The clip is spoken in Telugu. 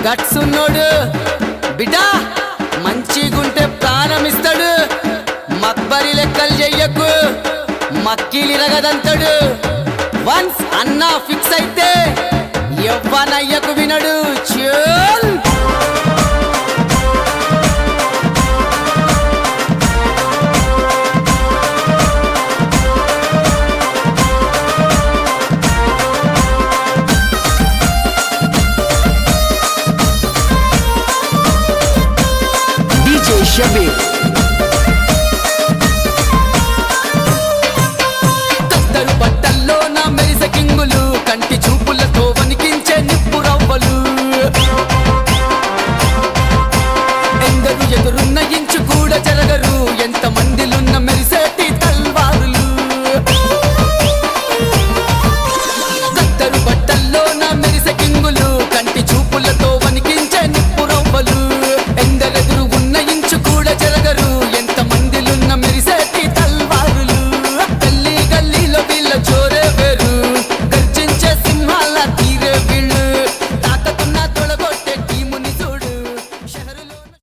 గట్స్ ఉన్నోడు బిడ్డా మంచిగుంటే ప్రాణమిస్తాడు. మక్బరి లెక్కలు చెయ్యకు, మక్కిలిరగదంతాడు. వన్స్ అన్నా ఫిక్స్ అయితే ఎవ్వనయ్యకు వినడు. చల్